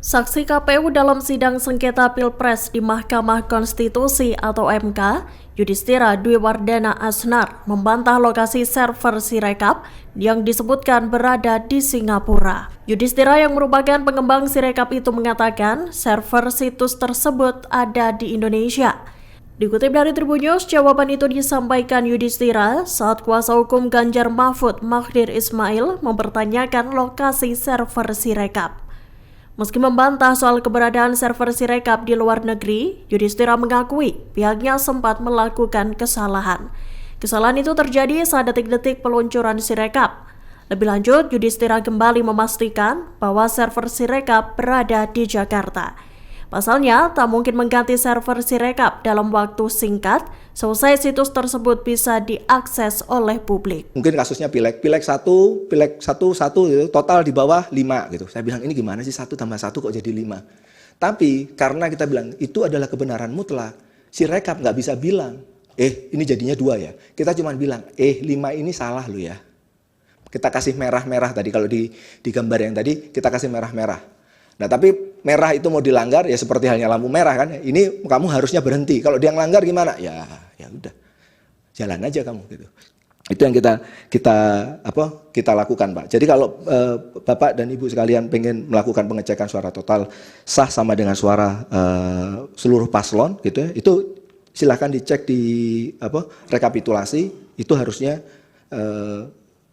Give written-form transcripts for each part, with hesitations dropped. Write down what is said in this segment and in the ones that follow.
Saksi KPU dalam sidang sengketa Pilpres di Mahkamah Konstitusi atau MK, Yudhistira Dwiwardana Asnar membantah lokasi server Sirekap yang disebutkan berada di Singapura. Yudhistira yang merupakan pengembang Sirekap itu mengatakan server situs tersebut ada di Indonesia. Dikutip dari Tribun News, jawaban itu disampaikan Yudhistira saat kuasa hukum Ganjar Mahfud Magdir Ismail mempertanyakan lokasi server Sirekap. Meski membantah soal keberadaan server Sirekap di luar negeri, Yudhistira mengakui pihaknya sempat melakukan kesalahan. Kesalahan itu terjadi saat detik-detik peluncuran Sirekap. Lebih lanjut, Yudhistira kembali memastikan bahwa server Sirekap berada di Jakarta. Pasalnya, tak mungkin mengganti server Sirekap dalam waktu singkat, selesai situs tersebut bisa diakses oleh publik. Mungkin kasusnya pileg 1 gitu, total di bawah 5 gitu. Saya bilang ini gimana sih 1 tambah 1 kok jadi 5. Tapi karena kita bilang itu adalah kebenaran mutlak, Sirekap nggak bisa bilang, ini jadinya 2 ya. Kita cuma bilang, 5 ini salah lu ya. Kita kasih merah-merah tadi, kalau di gambar yang tadi kita kasih merah-merah. Nah tapi merah itu mau dilanggar ya seperti halnya lampu merah kan. Ini kamu harusnya berhenti. Kalau dia ngelanggar gimana? Ya udah. Jalan aja kamu gitu. Itu yang kita lakukan, Pak. Jadi kalau Bapak dan Ibu sekalian pengen melakukan pengecekan suara total sah sama dengan suara seluruh paslon gitu ya. Itu silahkan dicek di rekapitulasi. Itu harusnya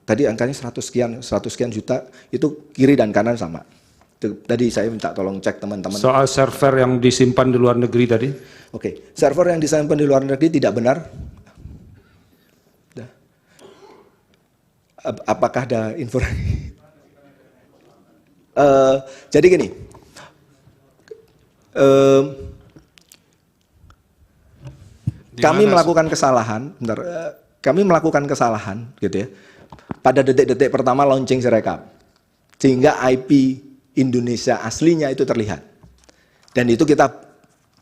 tadi angkanya 100 sekian juta, itu kiri dan kanan sama. Tadi saya minta tolong cek teman-teman. Soal server yang disimpan di luar negeri tadi? Oke, server yang disimpan di luar negeri tidak benar. Apakah ada informasi? Jadi gini, kami melakukan kesalahan, kami melakukan kesalahan, gitu ya. Pada detik-detik pertama launching Sirekap, sehingga IP Indonesia aslinya itu terlihat. Dan itu kita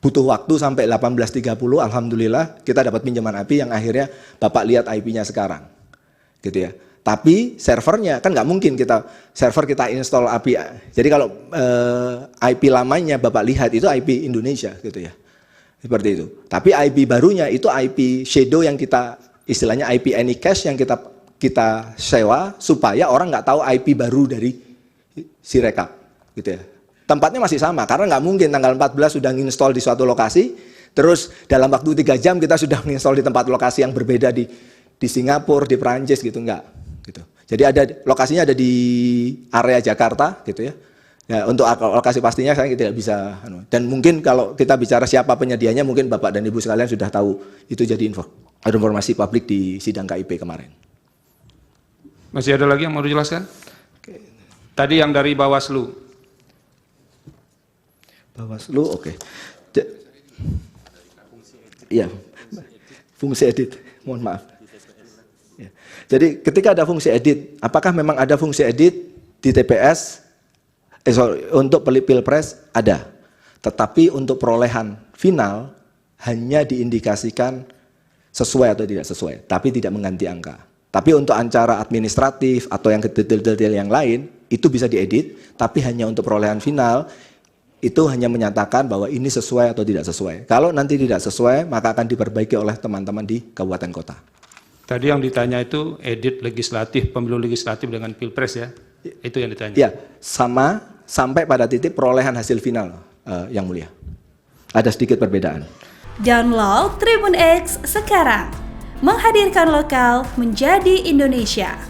butuh waktu sampai 18.30, alhamdulillah kita dapat pinjaman IP yang akhirnya Bapak lihat IP-nya sekarang. Gitu ya. Tapi servernya kan nggak mungkin server kita install API. Jadi kalau IP lamanya Bapak lihat itu IP Indonesia gitu ya. Seperti itu. Tapi IP barunya itu IP shadow yang kita istilahnya IP Anycache yang kita sewa supaya orang nggak tahu IP baru dari Sirekap. Gitu ya. Tempatnya masih sama karena nggak mungkin tanggal 14 sudah nginstall di suatu lokasi, terus dalam waktu 3 jam kita sudah nginstall di tempat lokasi yang berbeda di Singapura, di Perancis gitu, enggak gitu. Jadi lokasinya ada di area Jakarta gitu ya. Ya untuk lokasi pastinya saya tidak bisa, dan mungkin kalau kita bicara siapa penyedianya mungkin Bapak dan Ibu sekalian sudah tahu, itu jadi informasi publik di sidang KIP kemarin. Masih ada lagi yang mau dijelaskan? Tadi yang dari Bawaslu. Bawaslu, oke. Iya, fungsi edit, mohon maaf. Ya. Jadi ketika ada fungsi edit, apakah memang ada fungsi edit di TPS? Untuk Pilpres ada, tetapi untuk perolehan final hanya diindikasikan sesuai atau tidak sesuai, tapi tidak mengganti angka. Tapi untuk acara administratif atau yang detail-detail yang lain, itu bisa diedit, tapi hanya untuk perolehan final, itu hanya menyatakan bahwa ini sesuai atau tidak sesuai. Kalau nanti tidak sesuai, maka akan diperbaiki oleh teman-teman di kabupaten kota. Tadi yang ditanya itu edit legislatif, pemilu legislatif dengan Pilpres ya? Itu yang ditanya? Ya, sama sampai pada titik perolehan hasil final, Yang Mulia. Ada sedikit perbedaan. Download Tribun X sekarang. Menghadirkan lokal menjadi Indonesia.